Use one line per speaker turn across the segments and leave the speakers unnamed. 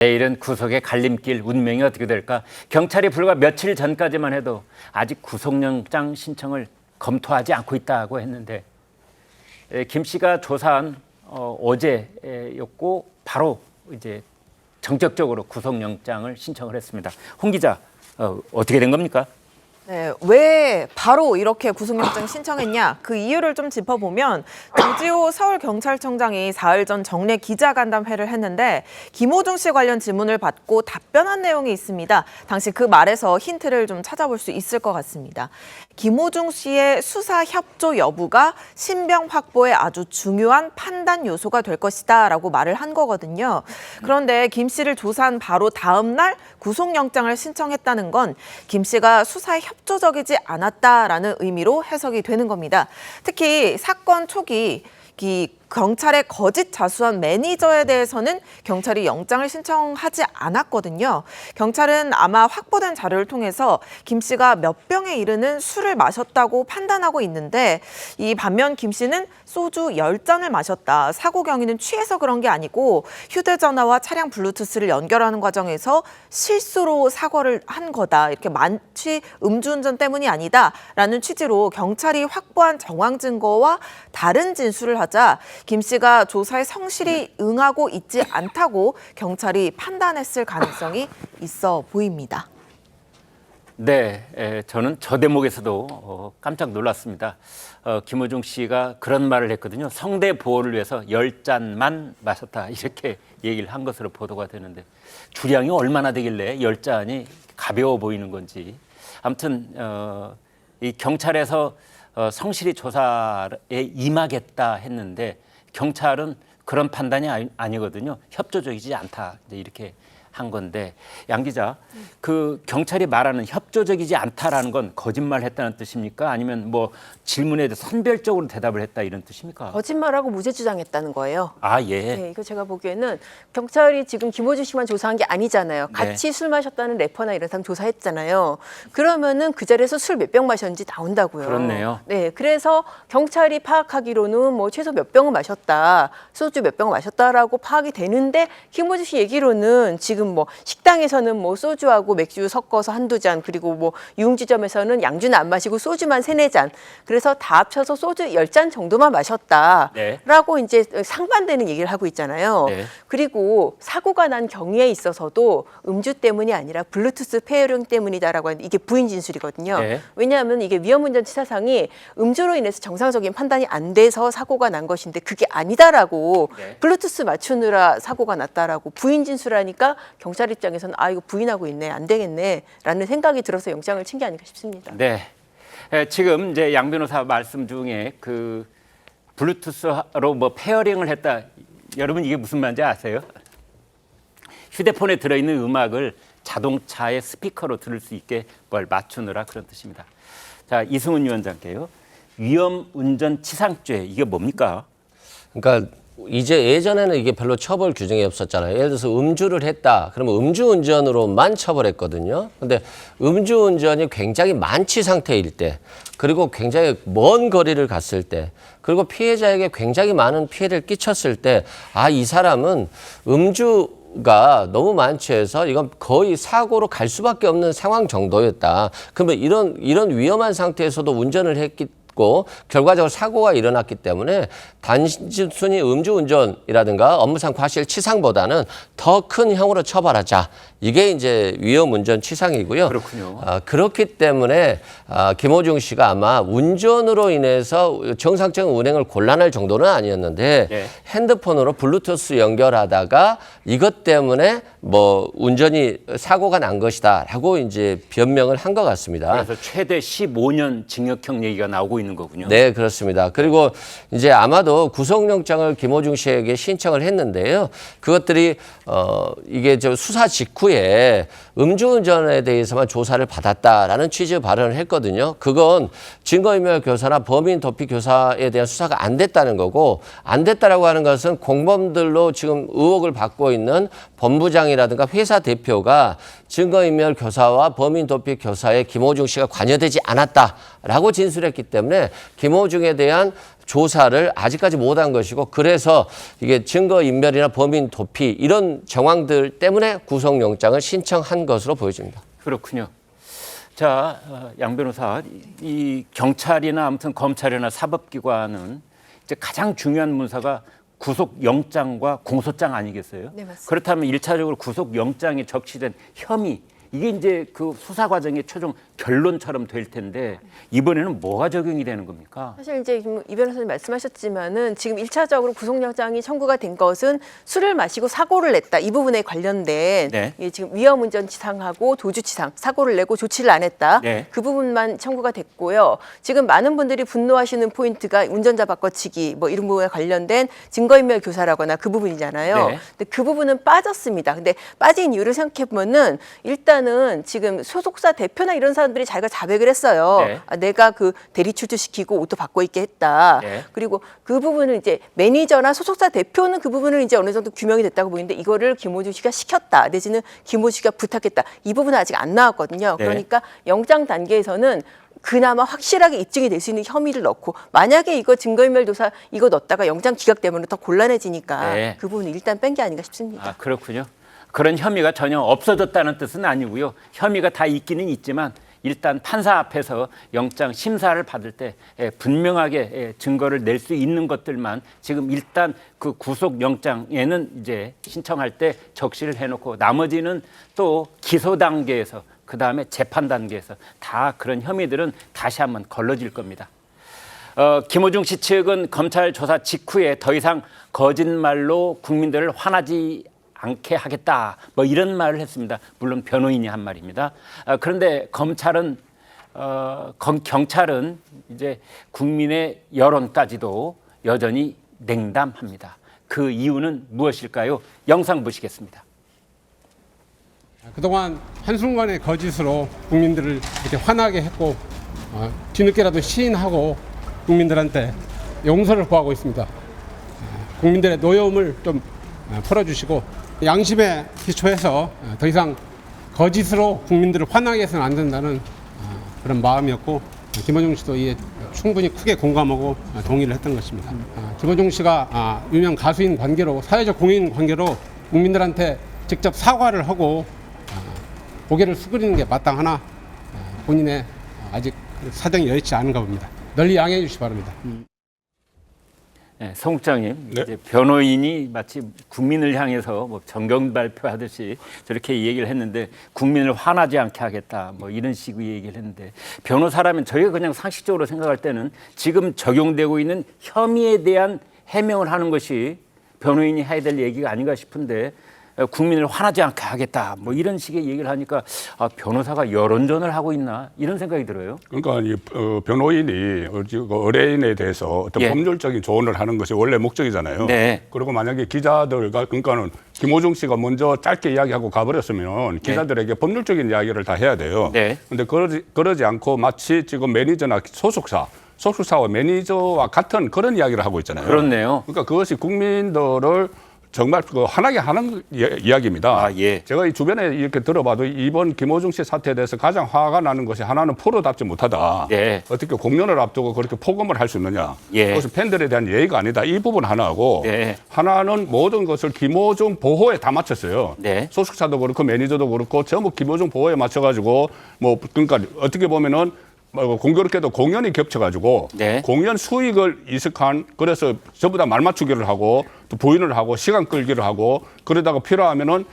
내일은 구속의 갈림길, 운명이 어떻게 될까? 경찰이 불과 며칠 전까지만 해도 아직 구속영장 신청을 검토하지 않고 있다고 했는데 김 씨가 조사한 어제였고 바로 이제 정적적으로 구속영장을 신청을 했습니다. 홍 기자, 어떻게 된 겁니까?
네, 왜 바로 이렇게 구속영장 신청했냐? 그 이유를 좀 짚어보면 조지호 서울경찰청장이 사흘 전 정례 기자간담회를 했는데 김호중 씨 관련 질문을 받고 답변한 내용이 있습니다. 당시 그 말에서 힌트를 좀 찾아볼 수 있을 것 같습니다. 김호중 씨의 수사 협조 여부가 신병 확보에 아주 중요한 판단 요소가 될 것이다 라고 말을 한 거거든요. 그런데 김 씨를 조사한 바로 다음 날 구속영장을 신청했다는 건 김 씨가 수사에 협조적이지 않았다라는 의미로 해석이 되는 겁니다. 특히 사건 초기 경찰의 거짓 자수한 매니저에 대해서는 경찰이 영장을 신청하지 않았거든요. 경찰은 아마 확보된 자료를 통해서 김 씨가 몇 병에 이르는 술을 마셨다고 판단하고 있는데 이 반면 김 씨는 소주 10잔을 마셨다. 사고 경위는 취해서 그런 게 아니고 휴대전화와 차량 블루투스를 연결하는 과정에서 실수로 사고를 한 거다. 이렇게 만취 음주운전 때문이 아니다라는 취지로 경찰이 확보한 정황 증거와 다른 진술을 하자 김 씨가 조사에 성실히 응하고 있지 않다고 경찰이 판단했을 가능성이 있어 보입니다.
네, 저는 저 대목에서도 깜짝 놀랐습니다. 김호중 씨가 그런 말을 했거든요. 성대 보호를 위해서 10잔만 마셨다 이렇게 얘기를 한 것으로 보도가 되는데 주량이 얼마나 되길래 10잔이 가벼워 보이는 건지. 아무튼 이 경찰에서 성실히 조사에 임하겠다 했는데 경찰은 그런 판단이 아니거든요. 협조적이지 않다 이렇게 한 건데 양 기자, 그 경찰이 말하는 협조적이지 않다라는 건 거짓말했다는 뜻입니까? 아니면 뭐 질문에 대해 선별적으로 대답을 했다 이런 뜻입니까?
거짓말하고 무죄 주장했다는 거예요.
아, 예.
네, 이거 제가 보기에는 경찰이 지금 김호중 씨만 조사한 게 아니잖아요. 같이
네.
술 마셨다는 래퍼나 이런 사람 조사했잖아요. 그러면은 그 자리에서 술 몇 병 마셨는지 나온다고요.
그렇네요.
네, 그래서 경찰이 파악하기로는 뭐 최소 몇 병을 마셨다, 소주 몇 병을 마셨다라고 파악이 되는데 김호중 씨 얘기로는 지금 뭐 식당에서는 뭐 소주하고 맥주 섞어서 한두 잔, 그리고 뭐 유흥지점에서는 양주는 안 마시고 소주만 3-4잔. 그래서 다 합쳐서 소주 10잔 정도만 마셨다라고
네.
이제 상반되는 얘기를 하고 있잖아요.
네.
그리고 사고가 난 경위에 있어서도 음주 때문이 아니라 블루투스 폐활용 때문이다라고 하는데 이게 부인 진술이거든요.
네.
왜냐하면 이게 위험운전치사상이 음주로 인해서 정상적인 판단이 안 돼서 사고가 난 것인데 그게 아니다라고
네.
블루투스 맞추느라 사고가 났다라고 부인 진술하니까 경찰 입장에서는 아 이거 부인하고 있네, 안 되겠네라는 생각이 들어서 영장을 친 게 아닌가 싶습니다.
네. 지금 이제 양 변호사 말씀 중에 그 블루투스로 뭐 페어링을 했다. 여러분 이게 무슨 말인지 아세요? 휴대폰에 들어있는 음악을 자동차의 스피커로 들을 수 있게 뭘 맞추느라 그런 뜻입니다. 자, 이승훈 위원장께요. 위험운전치상죄 이게 뭡니까?
그러니까 이제 예전에는 이게 별로 처벌 규정이 없었잖아요. 예를 들어서 음주를 했다. 그러면 음주운전으로만 처벌했거든요. 근데 음주운전이 굉장히 만취 상태일 때, 그리고 굉장히 먼 거리를 갔을 때, 그리고 피해자에게 굉장히 많은 피해를 끼쳤을 때, 아, 이 사람은 가 너무 만취해서 이건 거의 사고로 갈 수밖에 없는 상황 정도였다. 그러면 이런 위험한 상태에서도 운전을 했기 결과적으로 사고가 일어났기 때문에 단순히 음주운전이라든가 업무상 과실치상보다는 더 큰 형으로 처벌하자. 이게 이제 위험운전치상이고요.
그렇군요.
그렇기 때문에 김호중 씨가 아마 운전으로 인해서 정상적인 운행을 곤란할 정도는 아니었는데
네.
핸드폰으로 블루투스 연결하다가 이것 때문에 뭐 운전이 사고가 난 것이다라고 이제 변명을 한 것 같습니다.
그래서 최대 15년 징역형 얘기가 나오고 있는 거군요.
네, 그렇습니다. 그리고 이제 아마도 구속영장을 김호중 씨에게 신청을 했는데요. 그것들이 이게 저 수사 직후에 음주운전에 대해서만 조사를 받았다라는 취지의 발언을 했거든요. 그건 증거인멸 교사나 범인 도피 교사에 대한 수사가 안 됐다는 거고, 안 됐다라고 하는 것은 공범들로 지금 의혹을 받고 있는 본부장이라든가 회사 대표가 증거인멸 교사와 범인 도피 교사에 김호중 씨가 관여되지 않았다라고 진술했기 때문에 김호중에 대한 조사를 아직까지 못한 것이고 그래서 이게 증거인멸이나 범인 도피 이런 정황들 때문에 구속영장을 신청한 것으로 보여집니다.
그렇군요. 자, 양 변호사, 이 경찰이나 아무튼 검찰이나 사법기관은 이제 가장 중요한 문서가 구속영장과 공소장 아니겠어요?
네, 맞습니다.
그렇다면 일차적으로 구속영장에 적시된 혐의, 이게 이제 그 수사 과정의 최종 결론처럼 될 텐데 이번에는 뭐가 적용이 되는 겁니까?
사실 이제 이 변호사님 말씀하셨지만은 지금 1차적으로 구속영장이 청구가 된 것은 술을 마시고 사고를 냈다 이 부분에 관련된
네.
이 지금 위험운전치상하고 도주치상 사고를 내고 조치를 안 했다
네.
그 부분만 청구가 됐고요. 지금 많은 분들이 분노하시는 포인트가 운전자 바꿔치기 뭐 이런 부분에 관련된 증거인멸 교사라거나 그 부분이잖아요.
네.
근데 그 부분은 빠졌습니다. 근데 빠진 이유를 생각해 보면은 일단은 지금 소속사 대표나 이런 사람들이 자기가 자백을 했어요.
네.
아, 내가 그 대리 출두시키고 옷도 바꿔 입게 했다.
네.
그리고 그 부분을 이제 매니저나 소속사 대표는 그 부분을 이제 어느 정도 규명이 됐다고 보이는데 이거를 김호중 씨가 시켰다. 내지는 김호중 씨가 부탁했다. 이 부분은 아직 안 나왔거든요.
네.
그러니까 영장 단계에서는 그나마 확실하게 입증이 될 수 있는 혐의를 넣고 만약에 이거 증거인멸 조사 이거 넣었다가 영장 기각되면 더 곤란해지니까
네.
그 부분은 일단 뺀 게 아닌가 싶습니다.
아, 그렇군요. 그런 혐의가 전혀 없어졌다는 뜻은 아니고요. 혐의가 다 있기는 있지만 일단 판사 앞에서 영장 심사를 받을 때 분명하게 증거를 낼 수 있는 것들만 지금 일단 그 구속 영장에는 이제 신청할 때 적시를 해놓고 나머지는 또 기소 단계에서 그 다음에 재판 단계에서 다 그런 혐의들은 다시 한번 걸러질 겁니다. 김호중 씨 측은 검찰 조사 직후에 더 이상 거짓말로 국민들을 화나지 않게 하겠다. 뭐 이런 말을 했습니다. 물론 변호인이 한 말입니다. 그런데 검찰은 경찰은 이제 국민의 여론까지도 여전히 냉담합니다. 그 이유는 무엇일까요? 영상 보시겠습니다.
그동안 한순간의 거짓으로 국민들을 이렇게 화나게 했고 뒤늦게라도 시인하고 국민들한테 용서를 구하고 있습니다. 국민들의 노여움을 좀 풀어주시고 양심에 기초해서 더 이상 거짓으로 국민들을 화나게 해서는 안 된다는 그런 마음이었고 김호중 씨도 이에 충분히 크게 공감하고 동의를 했던 것입니다. 김호중 씨가 유명 가수인 관계로 사회적 공인 관계로 국민들한테 직접 사과를 하고 고개를 숙이는 게 마땅하나 본인의 아직 사정이 여의치 않은가 봅니다. 널리 양해해 주시기 바랍니다.
네, 성 국장님,
네.
이제 변호인이 마치 국민을 향해서 뭐 정경 발표하듯이 저렇게 얘기를 했는데 국민을 화나지 않게 하겠다, 뭐 이런 식의 얘기를 했는데 변호사라면 저희가 그냥 상식적으로 생각할 때는 지금 적용되고 있는 혐의에 대한 해명을 하는 것이 변호인이 해야 될 얘기가 아닌가 싶은데 국민을 화나지 않게 하겠다, 뭐 이런 식의 얘기를 하니까 변호사가 여론전을 하고 있나 이런 생각이 들어요.
그러니까 이 변호인이 의뢰인에 대해서 어떤
예.
법률적인 조언을 하는 것이 원래 목적이잖아요.
네.
그리고 만약에 기자들과 그러니까는 김호중 씨가 먼저 짧게 이야기하고 가버렸으면 기자들에게 법률적인 이야기를 다 해야 돼요.
네.
그런데 그러지 않고 마치 지금 매니저나 소속사와 매니저와 같은 그런 이야기를 하고 있잖아요.
그렇네요.
그러니까 그것이 국민들을 정말 화나게 하는 이야기입니다.
아, 예.
제가 이 주변에 이렇게 들어봐도 이번 김호중 씨 사태에 대해서 가장 화가 나는 것이 하나는 프로답지 못하다.
예.
어떻게 공연을 앞두고 그렇게 폭언을 할 수 있느냐.
예.
그것은 팬들에 대한 예의가 아니다. 이 부분 하나하고
네.
하나는 모든 것을 김호중 보호에 다 맞췄어요.
네.
소속사도 그렇고 매니저도 그렇고 전부 김호중 보호에 맞춰가지고 뭐 그러니까 어떻게 보면은 뭐 공교롭게도 공연이 겹쳐가지고
네.
공연 수익을 이식한 그래서 전부 다 말 맞추기를 하고 또 부인을 하고 시간 끌기를 하고 그러다가 필요하면은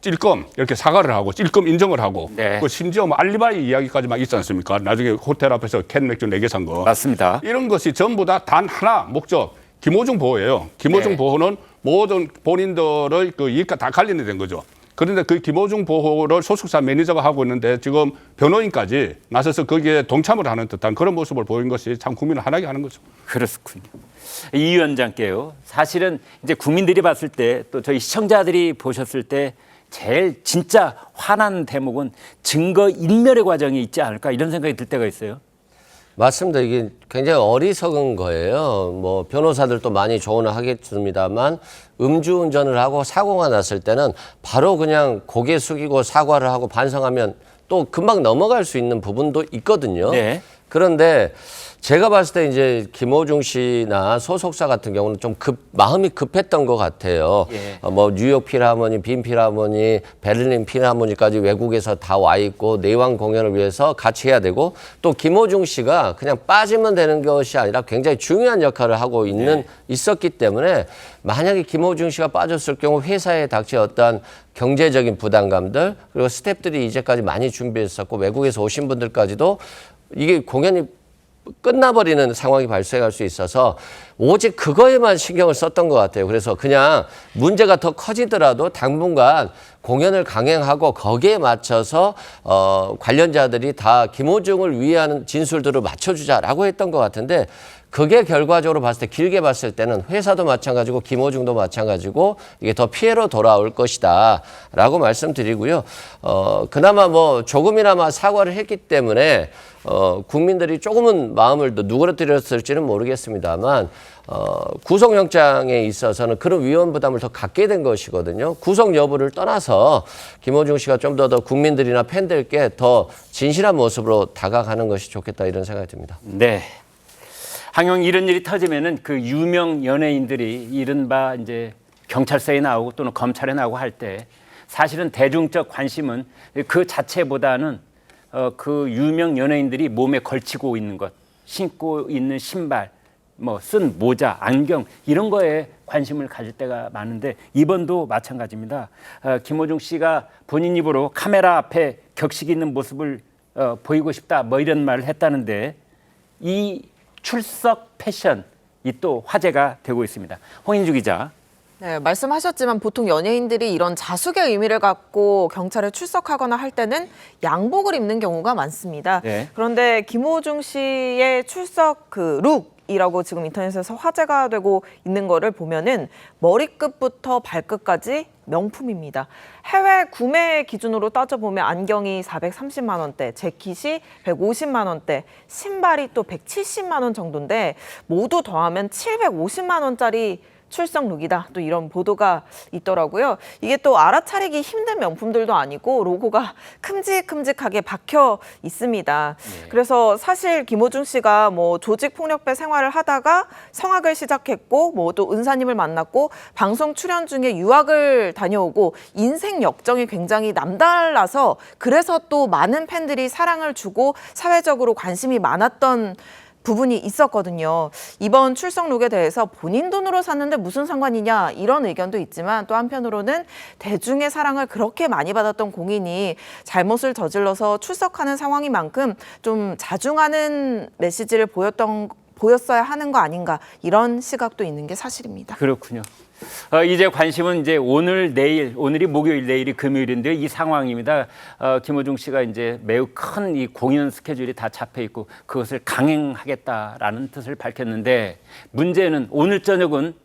찔끔 이렇게 사과를 하고 찔끔 인정을 하고
네.
그 심지어 뭐 알리바이 이야기까지 막 있지 않습니까? 나중에 호텔 앞에서 캔 맥주 4개 산 거.
맞습니다.
이런 것이 전부 다 단 하나 목적 김호중 보호예요. 김호중
네.
보호는 모든 본인들의 그 이익과 다 관련이 된 거죠. 그런데 그 김호중 보호를 소속사 매니저가 하고 있는데 지금 변호인까지 나서서 거기에 동참을 하는 듯한 그런 모습을 보인 것이 참 국민을 화나게 하는 거죠.
그렇군요. 이 위원장께요. 사실은 이제 국민들이 봤을 때 또 저희 시청자들이 보셨을 때 제일 진짜 화난 대목은 증거 인멸의 과정이 있지 않을까 이런 생각이 들 때가 있어요.
맞습니다. 이게 굉장히 어리석은 거예요. 뭐 변호사들도 많이 조언을 하겠습니다만 음주운전을 하고 사고가 났을 때는 바로 그냥 고개 숙이고 사과를 하고 반성하면 또 금방 넘어갈 수 있는 부분도 있거든요.
네.
그런데 제가 봤을 때 이제 김호중 씨나 소속사 같은 경우는 좀 마음이 급했던 것 같아요.
예.
뭐 뉴욕 필하모니, 빈 필하모니, 베를린 필하모니까지 외국에서 다 와 있고 내왕 공연을 위해서 같이 해야 되고 또 김호중 씨가 그냥 빠지면 되는 것이 아니라 굉장히 중요한 역할을 하고 있었기 때문에 만약에 김호중 씨가 빠졌을 경우 회사에 닥칠 어떠한 경제적인 부담감들 그리고 스태프들이 이제까지 많이 준비했었고 외국에서 오신 분들까지도 이게 공연이 끝나버리는 상황이 발생할 수 있어서 오직 그거에만 신경을 썼던 것 같아요. 그래서 그냥 문제가 더 커지더라도 당분간 공연을 강행하고 거기에 맞춰서 관련자들이 다 김호중을 위한 진술들을 맞춰주자라고 했던 것 같은데 그게 결과적으로 봤을 때 길게 봤을 때는 회사도 마찬가지고 김호중도 마찬가지고 이게 더 피해로 돌아올 것이다 라고 말씀드리고요. 그나마 뭐 조금이나마 사과를 했기 때문에 국민들이 조금은 마음을 더 누그러뜨렸을지는 모르겠습니다만 구속영장에 있어서는 그런 위험 부담을 더 갖게 된 것이거든요. 구속 여부를 떠나서 김호중 씨가 좀 더 국민들이나 팬들께 더 진실한 모습으로 다가가는 것이 좋겠다 이런 생각이 듭니다.
네. 항영 이런 일이 터지면은 그 유명 연예인들이 이른바 이제 경찰서에 나오고 또는 검찰에 나오고 할 때 사실은 대중적 관심은 그 자체보다는 그 유명 연예인들이 몸에 걸치고 있는 것, 신고 있는 신발, 뭐 쓴 모자, 안경 이런 거에 관심을 가질 때가 많은데 이번도 마찬가지입니다. 김호중 씨가 본인 입으로 카메라 앞에 격식 있는 모습을 보이고 싶다 뭐 이런 말을 했다는데 이 출석 패션이 또 화제가 되고 있습니다. 홍인주 기자.
네, 말씀하셨지만 보통 연예인들이 이런 자숙의 의미를 갖고 경찰에 출석하거나 할 때는 양복을 입는 경우가 많습니다.
네.
그런데 김호중 씨의 출석 그 룩이라고 지금 인터넷에서 화제가 되고 있는 거를 보면은 머리끝부터 발끝까지 명품입니다. 해외 구매 기준으로 따져보면 안경이 430만 원대, 재킷이 150만 원대, 신발이 또 170만 원 정도인데 모두 더하면 750만 원짜리 출석 룩이다. 또 이런 보도가 있더라고요. 이게 또 알아차리기 힘든 명품들도 아니고 로고가 큼직큼직하게 박혀 있습니다. 그래서 사실 김호중 씨가 뭐 조직폭력배 생활을 하다가 성악을 시작했고 뭐 또 은사님을 만났고 방송 출연 중에 유학을 다녀오고 인생 역정이 굉장히 남달라서 그래서 또 많은 팬들이 사랑을 주고 사회적으로 관심이 많았던 부분이 있었거든요. 이번 출석 룩에 대해서 본인 돈으로 샀는데 무슨 상관이냐 이런 의견도 있지만 또 한편으로는 대중의 사랑을 그렇게 많이 받았던 공인이 잘못을 저질러서 출석하는 상황인 만큼 좀 자중하는 메시지를 보였어야 하는 거 아닌가 이런 시각도 있는 게 사실입니다.
그렇군요. 이제 관심은 이제 오늘 내일, 오늘이 목요일, 내일이 금요일인데 이 상황입니다. 김호중 씨가 이제 매우 큰 이 공연 스케줄이 다 잡혀 있고 그것을 강행하겠다라는 뜻을 밝혔는데 문제는 오늘 저녁은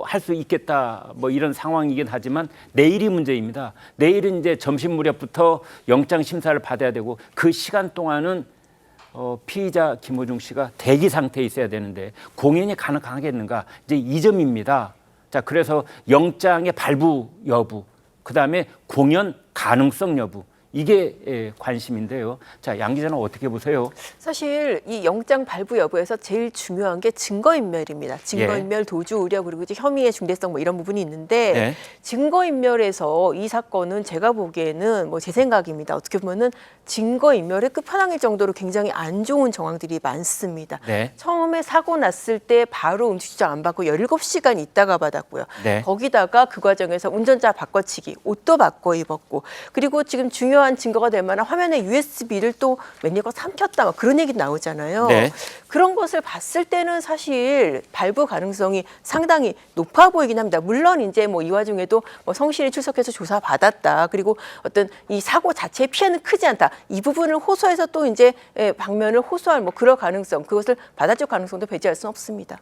할 수 있겠다 뭐 이런 상황이긴 하지만 내일이 문제입니다. 내일은 이제 점심 무렵부터 영장 심사를 받아야 되고 그 시간 동안은 피의자 김호중 씨가 대기 상태에 있어야 되는데 공연이 가능하겠는가 이제 이 점입니다. 자, 그래서 영장의 발부 여부, 그다음에 공연 가능성 여부 이게 관심인데요. 자, 양 기자는 어떻게 보세요?
사실 이 영장 발부 여부에서 제일 중요한 게 증거인멸입니다. 증거인멸, 도주 우려 그리고 이제 혐의의 중대성 뭐 이런 부분이 있는데
네.
증거인멸에서 이 사건은 제가 보기에는 뭐 제 생각입니다. 어떻게 보면은 증거인멸의 끝판왕일 정도로 굉장히 안 좋은 정황들이 많습니다.
네.
처음에 사고 났을 때 바로 응시추적 안 받고 17시간 있다가 받았고요.
네.
거기다가 그 과정에서 운전자 바꿔치기, 옷도 바꿔 입었고 그리고 지금 중요한 증거가 될 만한 화면에 USB를 또 웬일과 삼켰다 막 그런 얘기 나오잖아요.
네.
그런 것을 봤을 때는 사실 발부 가능성이 상당히 높아 보이긴 합니다. 물론 이제 뭐 이 와중에도 뭐 성실히 출석해서 조사 받았다. 그리고 어떤 이 사고 자체의 피해는 크지 않다. 이 부분을 호소해서 또 이제 방면을 호소할 뭐 그럴 가능성, 그것을 받아줄 가능성도 배제할 수는 없습니다.